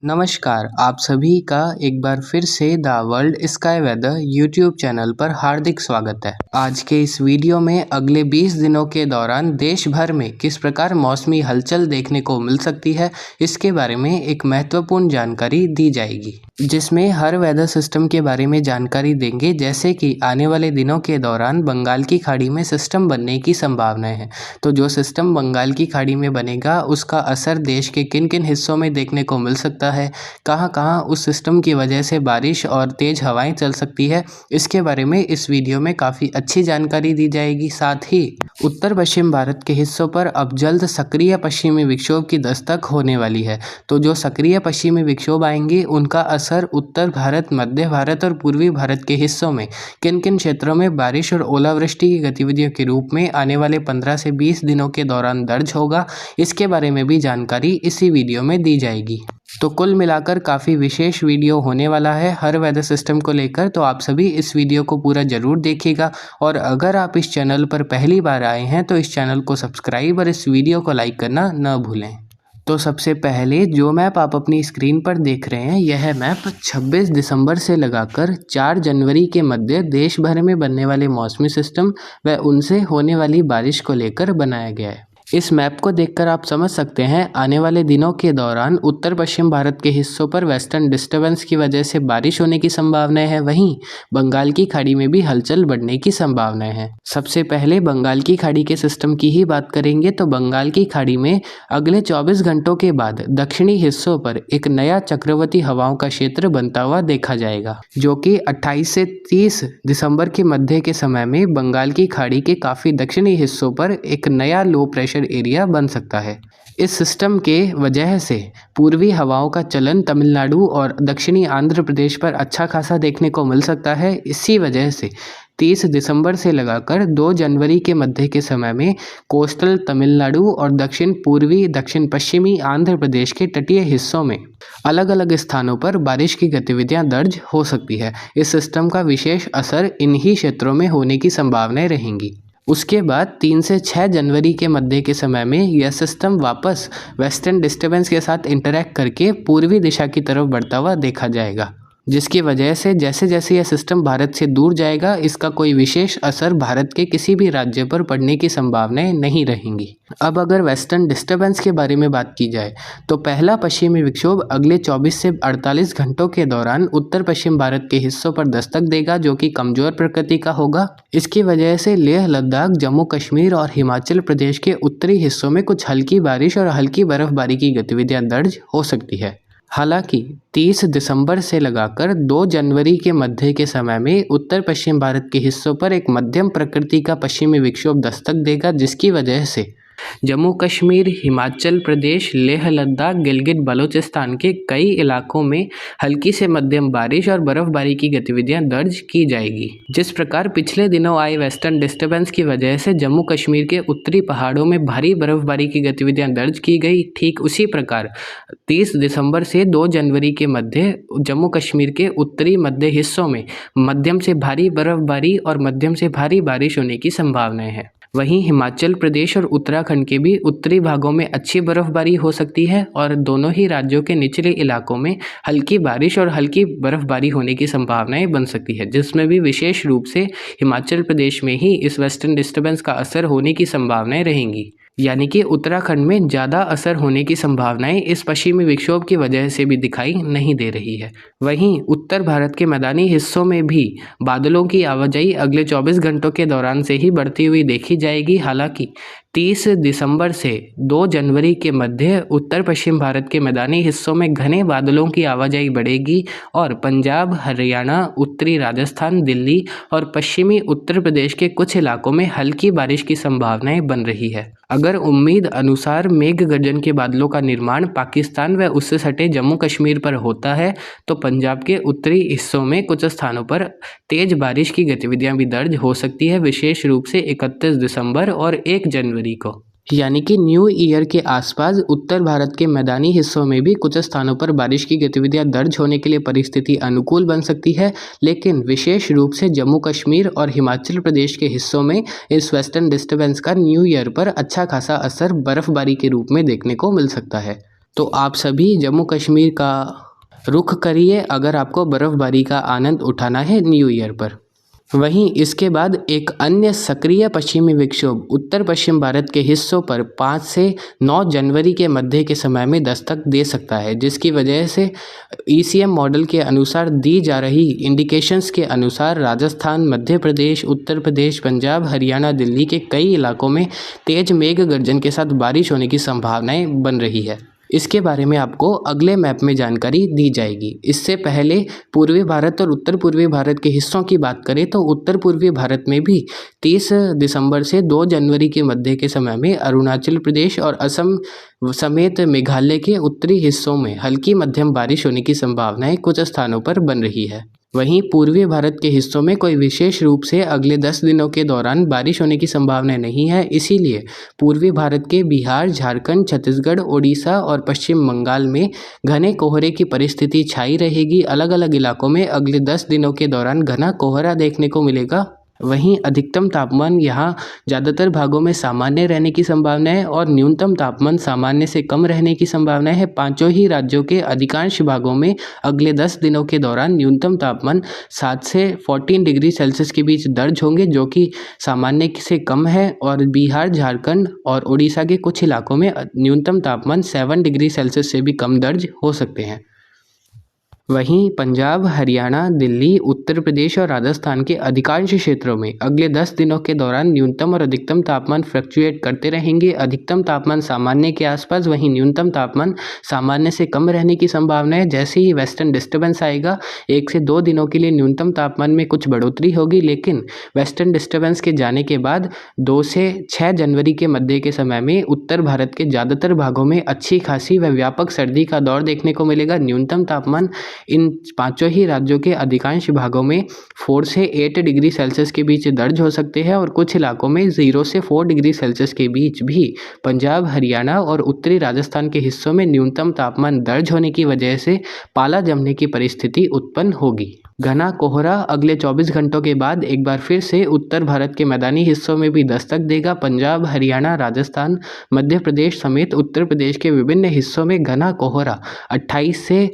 नमस्कार, आप सभी का एक बार फिर से the world sky weather YouTube channel पर हार्दिक स्वागत है। आज के इस वीडियो में अगले 20 दिनों के दौरान देश भर में किस प्रकार मौसमी हलचल देखने को मिल सकती है, इसके बारे में एक महत्वपूर्ण जानकारी दी जाएगी, जिसमें हर वेदर सिस्टम के बारे में जानकारी देंगे। जैसे कि आने वाले दिनों के दौरान बंगाल की खाड़ी में सिस्टम बनने की संभावनाएं हैं, तो जो सिस्टम बंगाल की खाड़ी में बनेगा उसका असर देश के किन किन हिस्सों में देखने को मिल सकता है, कहां कहां उस सिस्टम की वजह से बारिश और तेज हवाएं चल सकती है, इसके बारे में इस वीडियो में काफ़ी अच्छी जानकारी दी जाएगी। साथ ही उत्तर पश्चिम भारत के हिस्सों पर अब जल्द सक्रिय पश्चिमी विक्षोभ की दस्तक होने वाली है, तो जो सक्रिय पश्चिमी विक्षोभ आएंगे उनका असर उत्तर भारत, मध्य भारत और पूर्वी भारत के हिस्सों में किन किन क्षेत्रों में बारिश और ओलावृष्टि की गतिविधियों के रूप में आने वाले 15 से 20 दिनों के दौरान दर्ज होगा, इसके बारे में भी जानकारी इसी वीडियो में दी जाएगी। तो कुल मिलाकर काफ़ी विशेष वीडियो होने वाला है हर वेदर सिस्टम को लेकर, तो आप सभी इस वीडियो को पूरा ज़रूर देखिएगा। और अगर आप इस चैनल पर पहली बार आए हैं तो इस चैनल को सब्सक्राइब और इस वीडियो को लाइक करना न भूलें। तो सबसे पहले जो मैप आप अपनी स्क्रीन पर देख रहे हैं, यह मैप 26 दिसंबर से लगाकर 4 जनवरी के मध्य देश भर में बनने वाले मौसमी सिस्टम व उनसे होने वाली बारिश को लेकर बनाया गया है। इस मैप को देखकर आप समझ सकते हैं आने वाले दिनों के दौरान उत्तर पश्चिम भारत के हिस्सों पर वेस्टर्न डिस्टर्बेंस की वजह से बारिश होने की संभावनाएं हैं, वहीं बंगाल की खाड़ी में भी हलचल बढ़ने की संभावनाएं हैं। सबसे पहले बंगाल की खाड़ी के सिस्टम की ही बात करेंगे, तो बंगाल की खाड़ी में अगले 24 घंटों के बाद दक्षिणी हिस्सों पर एक नया चक्रवाती हवाओं का क्षेत्र बनता हुआ देखा जाएगा, जो कि 28 से 30 दिसंबर के मध्य के समय में बंगाल की खाड़ी के काफ़ी दक्षिणी हिस्सों पर एक नया लो प्रेशर एरिया बन सकता है। इस सिस्टम के वजह से पूर्वी हवाओं का चलन तमिलनाडु और दक्षिणी आंध्र प्रदेश पर अच्छा खासा देखने को मिल सकता है। इसी वजह से 30 दिसंबर से लगाकर 2 जनवरी के मध्य के समय में कोस्टल तमिलनाडु और दक्षिण पूर्वी दक्षिण पश्चिमी आंध्र प्रदेश के तटीय हिस्सों में अलग अलग स्थानों पर बारिश की गतिविधियां दर्ज हो सकती है। इस सिस्टम का विशेष असर इन्हीं क्षेत्रों में होने की संभावनाएं रहेंगी। उसके बाद 3 से 6 जनवरी के मध्य के समय में यह सिस्टम वापस वेस्टर्न डिस्टर्बेंस के साथ इंटरैक्ट करके पूर्वी दिशा की तरफ बढ़ता हुआ देखा जाएगा, जिसकी वजह से जैसे जैसे यह सिस्टम भारत से दूर जाएगा इसका कोई विशेष असर भारत के किसी भी राज्य पर पड़ने की संभावनाएं नहीं रहेंगी। अब अगर वेस्टर्न डिस्टर्बेंस के बारे में बात की जाए, तो पहला पश्चिमी विक्षोभ अगले 24 से 48 घंटों के दौरान उत्तर पश्चिम भारत के हिस्सों पर दस्तक देगा, जो कि कमजोर प्रकृति का होगा। इसकी वजह से लेह लद्दाख, जम्मू कश्मीर और हिमाचल प्रदेश के उत्तरी हिस्सों में कुछ हल्की बारिश और हल्की बर्फबारी की गतिविधियां दर्ज हो सकती है। हालांकि 30 दिसंबर से लगाकर 2 जनवरी के मध्य के समय में उत्तर पश्चिम भारत के हिस्सों पर एक मध्यम प्रकृति का पश्चिमी विक्षोभ दस्तक देगा, जिसकी वजह से जम्मू कश्मीर, हिमाचल प्रदेश, लेह लद्दाख, गिलगित बलूचिस्तान के कई इलाकों में हल्की से मध्यम बारिश और बर्फबारी की गतिविधियां दर्ज की जाएगी। जिस प्रकार पिछले दिनों आए वेस्टर्न डिस्टर्बेंस की वजह से जम्मू कश्मीर के उत्तरी पहाड़ों में भारी बर्फबारी की गतिविधियां दर्ज की गई, ठीक उसी प्रकार 30 दिसंबर से 2 जनवरी के मध्य जम्मू कश्मीर के उत्तरी मध्य हिस्सों में मध्यम से भारी बर्फबारी और मध्यम से भारी बारिश होने की संभावनाएं हैं। वहीं हिमाचल प्रदेश और उत्तराखंड के भी उत्तरी भागों में अच्छी बर्फबारी हो सकती है और दोनों ही राज्यों के निचले इलाकों में हल्की बारिश और हल्की बर्फबारी होने की संभावनाएं बन सकती है, जिसमें भी विशेष रूप से हिमाचल प्रदेश में ही इस वेस्टर्न डिस्टर्बेंस का असर होने की संभावनाएं रहेंगी। यानी कि उत्तराखंड में ज़्यादा असर होने की संभावनाएं इस पश्चिमी विक्षोभ की वजह से भी दिखाई नहीं दे रही है। वहीं उत्तर भारत के मैदानी हिस्सों में भी बादलों की आवाजाही अगले 24 घंटों के दौरान से ही बढ़ती हुई देखी जाएगी। हालांकि 30 दिसंबर से 2 जनवरी के मध्य उत्तर पश्चिम भारत के मैदानी हिस्सों में घने बादलों की आवाजाही बढ़ेगी और पंजाब, हरियाणा, उत्तरी राजस्थान, दिल्ली और पश्चिमी उत्तर प्रदेश के कुछ इलाकों में हल्की बारिश की संभावनाएं बन रही है। अगर उम्मीद अनुसार मेघ गर्जन के बादलों का निर्माण पाकिस्तान व उससे सटे जम्मू कश्मीर पर होता है, तो पंजाब के उत्तरी हिस्सों में कुछ स्थानों पर तेज बारिश की गतिविधियां भी दर्ज हो सकती है, विशेष रूप से 31 दिसंबर और 1 जनवरी को। यानी कि न्यू ईयर के आसपास उत्तर भारत के मैदानी हिस्सों में भी कुछ स्थानों पर बारिश की गतिविधियां दर्ज होने के लिए परिस्थिति अनुकूल बन सकती है, लेकिन विशेष रूप से जम्मू कश्मीर और हिमाचल प्रदेश के हिस्सों में इस वेस्टर्न डिस्टर्बेंस का न्यू ईयर पर अच्छा खासा असर बर्फबारी के रूप में देखने को मिल सकता है। तो आप सभी जम्मू कश्मीर का रुख करिए अगर आपको बर्फ़बारी का आनंद उठाना है न्यू ईयर पर। वहीं इसके बाद एक अन्य सक्रिय पश्चिमी विक्षोभ उत्तर पश्चिम भारत के हिस्सों पर 5 से 9 जनवरी के मध्य के समय में दस्तक दे सकता है, जिसकी वजह से ईसीएम मॉडल के अनुसार दी जा रही इंडिकेशंस के अनुसार राजस्थान, मध्य प्रदेश, उत्तर प्रदेश, पंजाब, हरियाणा, दिल्ली के कई इलाकों में तेज मेघ गर्जन के साथ बारिश होने की संभावनाएं बन रही है। इसके बारे में आपको अगले मैप में जानकारी दी जाएगी। इससे पहले पूर्वी भारत और उत्तर पूर्वी भारत के हिस्सों की बात करें तो उत्तर पूर्वी भारत में भी 30 दिसंबर से 2 जनवरी के मध्य के समय में अरुणाचल प्रदेश और असम समेत मेघालय के उत्तरी हिस्सों में हल्की मध्यम बारिश होने की संभावनाएं कुछ स्थानों पर बन रही है। वहीं पूर्वी भारत के हिस्सों में कोई विशेष रूप से अगले 10 दिनों के दौरान बारिश होने की संभावना नहीं है। इसीलिए पूर्वी भारत के बिहार, झारखंड, छत्तीसगढ़, ओडिशा और पश्चिम बंगाल में घने कोहरे की परिस्थिति छाई रहेगी। अलग अलग इलाकों में अगले 10 दिनों के दौरान घना कोहरा देखने को मिलेगा। वहीं अधिकतम तापमान यहाँ ज़्यादातर भागों में सामान्य रहने की संभावना है और न्यूनतम तापमान सामान्य से कम रहने की संभावना है। पांचों ही राज्यों के अधिकांश भागों में अगले 10 दिनों के दौरान न्यूनतम तापमान 7 से 14 डिग्री सेल्सियस के बीच दर्ज होंगे, जो कि सामान्य से कम है। और बिहार, झारखंड और उड़ीसा के कुछ इलाकों में न्यूनतम तापमान 7 डिग्री सेल्सियस से भी कम दर्ज हो सकते हैं। वहीं पंजाब, हरियाणा, दिल्ली, उत्तर प्रदेश और राजस्थान के अधिकांश क्षेत्रों में अगले 10 दिनों के दौरान न्यूनतम और अधिकतम तापमान फ्लक्चुएट करते रहेंगे। अधिकतम तापमान सामान्य के आसपास, वहीं न्यूनतम तापमान सामान्य से कम रहने की संभावना है। जैसे ही वेस्टर्न डिस्टर्बेंस आएगा 1 से 2 दिनों के लिए न्यूनतम तापमान में कुछ बढ़ोतरी होगी, लेकिन वेस्टर्न डिस्टर्बेंस के जाने के बाद 2 से 6 जनवरी के मध्य के समय में उत्तर भारत के ज़्यादातर भागों में अच्छी खासी व व्यापक सर्दी का दौर देखने को मिलेगा। न्यूनतम तापमान इन पांचों ही राज्यों के अधिकांश भागों में 4 से 8 डिग्री सेल्सियस के बीच दर्ज हो सकते हैं और कुछ इलाकों में 0 से 4 डिग्री सेल्सियस के बीच भी पंजाब, हरियाणा और उत्तरी राजस्थान के हिस्सों में न्यूनतम तापमान दर्ज होने की वजह से पाला जमने की परिस्थिति उत्पन्न होगी। घना कोहरा अगले 24 घंटों के बाद एक बार फिर से उत्तर भारत के मैदानी हिस्सों में भी दस्तक देगा। पंजाब, हरियाणा, राजस्थान, मध्य प्रदेश समेत उत्तर प्रदेश के विभिन्न हिस्सों में घना कोहरा 28 से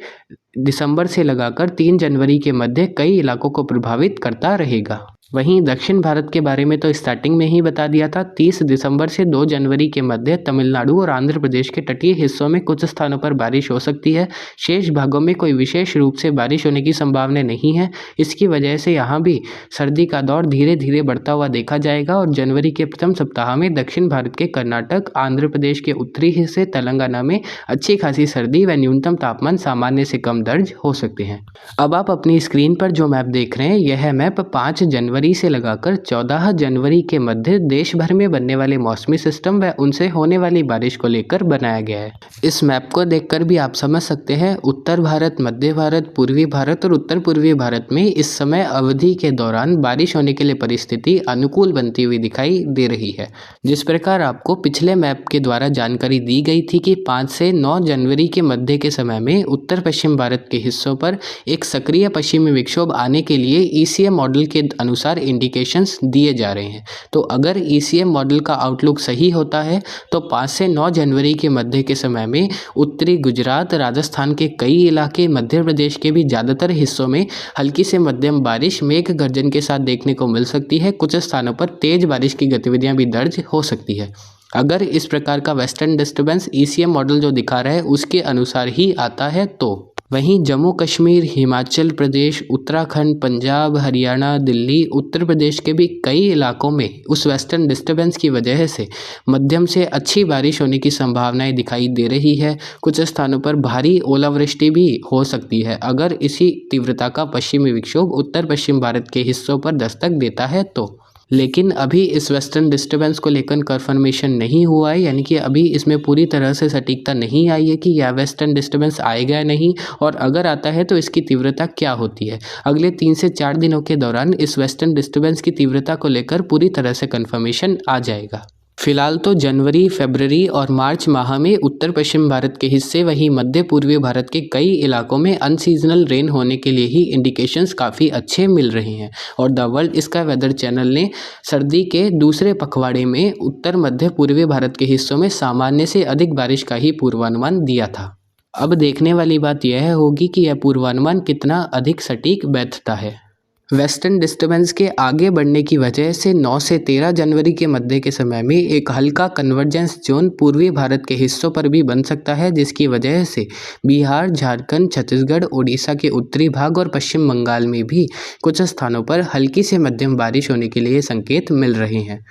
दिसंबर से लगाकर 3 जनवरी के मध्य कई इलाकों को प्रभावित करता रहेगा। वहीं दक्षिण भारत के बारे में तो स्टार्टिंग में ही बता दिया था। 30 दिसंबर से 2 जनवरी के मध्य तमिलनाडु और आंध्र प्रदेश के तटीय हिस्सों में कुछ स्थानों पर बारिश हो सकती है। शेष भागों में कोई विशेष रूप से बारिश होने की संभावना नहीं है। इसकी वजह से यहाँ भी सर्दी का दौर धीरे धीरे बढ़ता हुआ देखा जाएगा और जनवरी के प्रथम सप्ताह में दक्षिण भारत के कर्नाटक, आंध्र प्रदेश के उत्तरी हिस्से, तेलंगाना में अच्छी खासी सर्दी व न्यूनतम तापमान सामान्य से कम दर्ज हो सकते हैं। अब आप अपनी स्क्रीन पर जो मैप देख रहे हैं, यह मैप 5 जनवरी से लगाकर 14 जनवरी के मध्य देश भर में बनने वाले मौसमी सिस्टम व उनसे होने वाली बारिश को लेकर बनाया गया है। इस मैप को देखकर भी आप समझ सकते हैं उत्तर भारत, मध्य भारत, पूर्वी भारत और उत्तर पूर्वी भारत में इस समय अवधि के दौरान बारिश होने के लिए परिस्थिति अनुकूल बनती हुई दिखाई दे रही है। जिस प्रकार आपको पिछले मैप के द्वारा जानकारी दी गई थी कि 5 से 9 जनवरी के मध्य के समय में उत्तर पश्चिम भारत के हिस्सों पर एक सक्रिय पश्चिमी विक्षोभ आने के लिए ईसीएम मॉडल के अनुसार इंडिकेशंस दिए जा रहे हैं। तो अगर ईसीएम मॉडल का आउटलुक सही होता है तो 5 से 9 जनवरी के मध्य के समय में उत्तरी गुजरात, राजस्थान के कई इलाके, मध्य प्रदेश के भी ज़्यादातर हिस्सों में हल्की से मध्यम बारिश मेघ गर्जन के साथ देखने को मिल सकती है। कुछ स्थानों पर तेज बारिश की गतिविधियां भी दर्ज हो सकती है। अगर इस प्रकार का वेस्टर्न डिस्टर्बेंस ईसीएम मॉडल जो दिखा रहा है उसके अनुसार ही आता है तो वहीं जम्मू कश्मीर, हिमाचल प्रदेश, उत्तराखंड, पंजाब, हरियाणा, दिल्ली, उत्तर प्रदेश के भी कई इलाकों में उस वेस्टर्न डिस्टर्बेंस की वजह से मध्यम से अच्छी बारिश होने की संभावनाएं दिखाई दे रही है। कुछ स्थानों पर भारी ओलावृष्टि भी हो सकती है अगर इसी तीव्रता का पश्चिमी विक्षोभ उत्तर पश्चिम भारत के हिस्सों पर दस्तक देता है तो। लेकिन अभी इस वेस्टर्न डिस्टर्बेंस को लेकर कंफर्मेशन नहीं हुआ है, यानी कि अभी इसमें पूरी तरह से सटीकता नहीं आई है कि यह वेस्टर्न डिस्टर्बेंस आएगा या नहीं, और अगर आता है तो इसकी तीव्रता क्या होती है। अगले 3 से 4 दिनों के दौरान इस वेस्टर्न डिस्टर्बेंस की तीव्रता को लेकर पूरी तरह से कंफर्मेशन आ जाएगा। फिलहाल तो जनवरी, फरवरी और मार्च माह में उत्तर पश्चिम भारत के हिस्से वहीं मध्य पूर्वी भारत के कई इलाकों में अनसीजनल रेन होने के लिए ही इंडिकेशंस काफ़ी अच्छे मिल रहे हैं। और the world sky weather channel ने सर्दी के दूसरे पखवाड़े में उत्तर मध्य पूर्वी भारत के हिस्सों में सामान्य से अधिक बारिश का ही पूर्वानुमान दिया था। अब देखने वाली बात यह होगी कि यह पूर्वानुमान कितना अधिक सटीक बैठता है। वेस्टर्न डिस्टर्बेंस के आगे बढ़ने की वजह से 9 से 13 जनवरी के मध्य के समय में एक हल्का कन्वर्जेंस जोन पूर्वी भारत के हिस्सों पर भी बन सकता है, जिसकी वजह से बिहार, झारखंड, छत्तीसगढ़, ओडिशा के उत्तरी भाग और पश्चिम बंगाल में भी कुछ स्थानों पर हल्की से मध्यम बारिश होने के लिए संकेत मिल रहे हैं।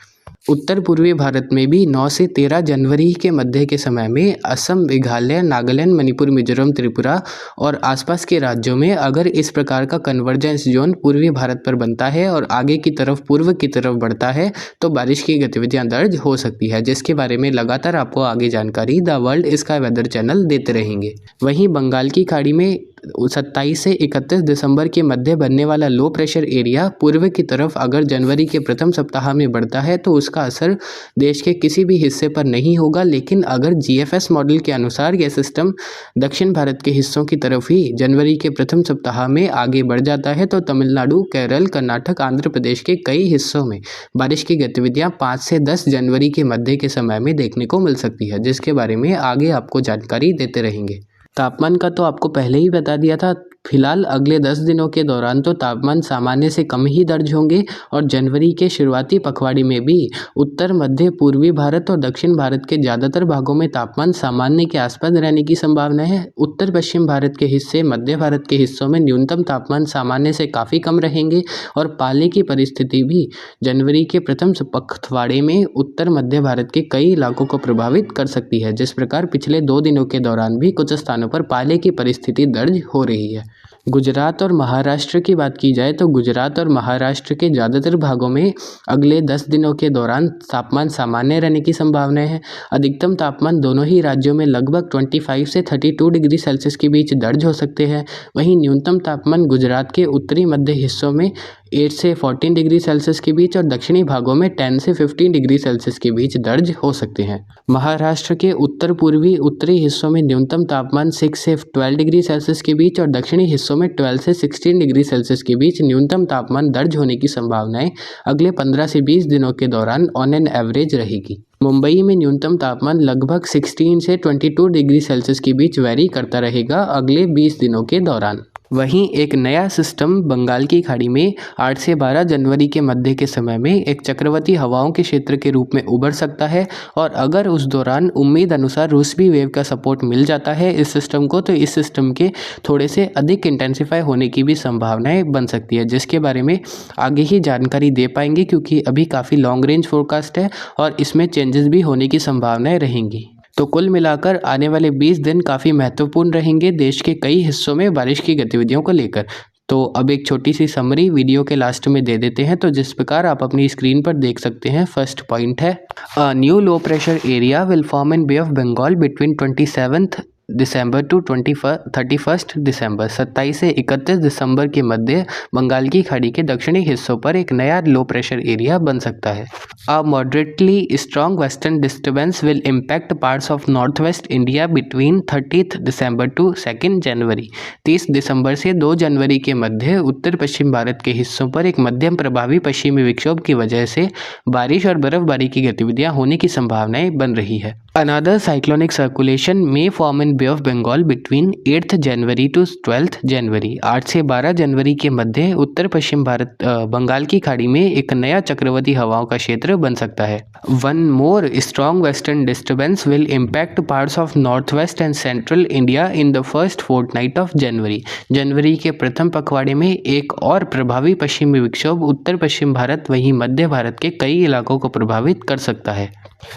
उत्तर पूर्वी भारत में भी 9 से 13 जनवरी के मध्य के समय में असम, मेघालय, नागालैंड, मणिपुर, मिजोरम, त्रिपुरा और आसपास के राज्यों में अगर इस प्रकार का कन्वर्जेंस जोन पूर्वी भारत पर बनता है और आगे की तरफ पूर्व की तरफ बढ़ता है तो बारिश की गतिविधियां दर्ज हो सकती है, जिसके बारे में लगातार आपको आगे जानकारी the world sky weather channel देते रहेंगे। वहीं बंगाल की खाड़ी में 27 से 31 दिसंबर के मध्य बनने वाला लो प्रेशर एरिया पूर्व की तरफ अगर जनवरी के प्रथम सप्ताह में बढ़ता है तो उसका असर देश के किसी भी हिस्से पर नहीं होगा, लेकिन अगर जीएफएस मॉडल के अनुसार यह सिस्टम दक्षिण भारत के हिस्सों की तरफ ही जनवरी के प्रथम सप्ताह में आगे बढ़ जाता है तो तमिलनाडु, केरल, कर्नाटक, आंध्र प्रदेश के कई हिस्सों में बारिश की गतिविधियां 5 से 10 जनवरी के मध्य के समय में देखने को मिल सकती है, जिसके बारे में आगे आपको जानकारी देते रहेंगे। तापमान का तो आपको पहले ही बता दिया था। फिलहाल अगले 10 दिनों के दौरान तो तापमान सामान्य से कम ही दर्ज होंगे और जनवरी के शुरुआती पखवाड़े में भी उत्तर मध्य पूर्वी भारत और दक्षिण भारत के ज़्यादातर भागों में तापमान सामान्य के आसपास रहने की संभावना है। उत्तर पश्चिम भारत के हिस्से, मध्य भारत के हिस्सों में न्यूनतम तापमान सामान्य से काफ़ी कम रहेंगे और पाले की परिस्थिति भी जनवरी के प्रथम पखवाड़े में उत्तर मध्य भारत के कई इलाकों को प्रभावित कर सकती है, जिस प्रकार पिछले 2 दिनों के दौरान भी कुछ स्थानों पर पाले की परिस्थिति दर्ज हो रही है। गुजरात और महाराष्ट्र की बात की जाए तो गुजरात और महाराष्ट्र के ज़्यादातर भागों में अगले 10 दिनों के दौरान तापमान सामान्य रहने की संभावना है। अधिकतम तापमान दोनों ही राज्यों में लगभग 25 से 32 डिग्री सेल्सियस के बीच दर्ज हो सकते हैं। वहीं न्यूनतम तापमान गुजरात के उत्तरी मध्य हिस्सों में 8 से 14 डिग्री सेल्सियस के बीच और दक्षिणी भागों में 10 से 15 डिग्री सेल्सियस के बीच दर्ज हो सकते हैं। महाराष्ट्र के उत्तर पूर्वी उत्तरी हिस्सों में न्यूनतम तापमान 6 से 12 डिग्री सेल्सियस के बीच और दक्षिणी हिस्सों में 12 से 16 डिग्री सेल्सियस के बीच न्यूनतम तापमान दर्ज होने की संभावनाएं अगले 15 से 20 दिनों के दौरान ऑन एन एवरेज रहेगी। मुंबई में न्यूनतम तापमान लगभग 16 से 22 डिग्री सेल्सियस के बीच वैरी करता रहेगा अगले 20 दिनों के दौरान। वहीं एक नया सिस्टम बंगाल की खाड़ी में 8 से 12 जनवरी के मध्य के समय में एक चक्रवाती हवाओं के क्षेत्र के रूप में उभर सकता है और अगर उस दौरान उम्मीद अनुसार रूसबी वेव का सपोर्ट मिल जाता है इस सिस्टम को, तो इस सिस्टम के थोड़े से अधिक इंटेंसिफाई होने की भी संभावनाएं बन सकती है, जिसके बारे में आगे ही जानकारी दे पाएंगे क्योंकि अभी काफ़ी लॉन्ग रेंज फोरकास्ट है और इसमें चेंजेस भी होने की संभावनाएं रहेंगी। तो कुल मिलाकर आने वाले 20 दिन काफ़ी महत्वपूर्ण रहेंगे देश के कई हिस्सों में बारिश की गतिविधियों को लेकर। तो अब एक छोटी सी समरी वीडियो के लास्ट में दे देते हैं, तो जिस प्रकार आप अपनी स्क्रीन पर देख सकते हैं। फर्स्ट पॉइंट है, a new low pressure area will form in bay of Bengal between 27 December to 31 December. 27 से 31 दिसंबर के मध्य बंगाल की खाड़ी के दक्षिणी हिस्सों पर एक नया लो प्रेशर एरिया बन सकता है। A moderately strong western disturbance will impact parts of north west India between 30 December to 2 January. 30 दिसंबर से 2 जनवरी के मध्य उत्तर पश्चिम भारत के हिस्सों पर एक मध्यम प्रभावी पश्चिमी विक्षोभ की वजह से बारिश और बर्फबारी की गतिविधियां होने की संभावनाएं बन रही है। Another cyclonic circulation may form in Bay of Bengal between 8th January to 12th January। 8 से 12 जनवरी के मध्य उत्तर पश्चिम भारत बंगाल की खाड़ी में एक नया चक्रवाती हवाओं का क्षेत्र बन सकता है। One more strong western disturbance will impact parts of northwest and central India in the first fortnight of January। जनवरी के प्रथम पखवाड़े में एक और प्रभावी पश्चिमी विक्षोभ उत्तर पश्चिम भारत वहीं मध्य भारत के कई इलाकों को प्रभावित कर सकता है।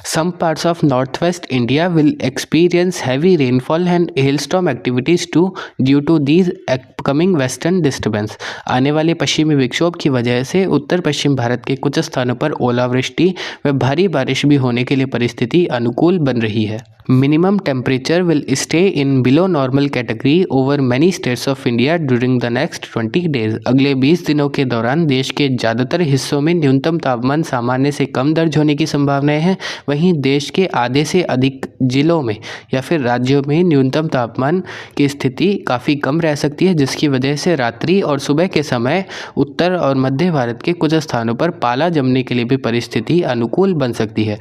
Some parts of northwest India will experience heavy rainfall and hailstorm activities too due to these upcoming western disturbance। आने वाले पश्चिमी विक्षोभ की वजह से उत्तर पश्चिम भारत के कुछ स्थानों पर ओलावृष्टि व भारी बारिश भी होने के लिए परिस्थिति अनुकूल बन रही है। Minimum temperature will stay in below normal category over many states of India during the next 20 days. अगले 20 दिनों के दौरान देश के ज़्यादातर हिस्सों में न्यूनतम तापमान सामान्य से कम दर्ज होने की संभावनाएं हैं। वहीं देश के आधे से अधिक जिलों में या फिर राज्यों में न्यूनतम तापमान की स्थिति काफ़ी कम रह सकती है, जिसकी वजह से रात्रि और सुबह के समय उत्तर और मध्य भारत के कुछ स्थानों पर पाला जमने के लिए भी परिस्थिति अनुकूल बन सकती है।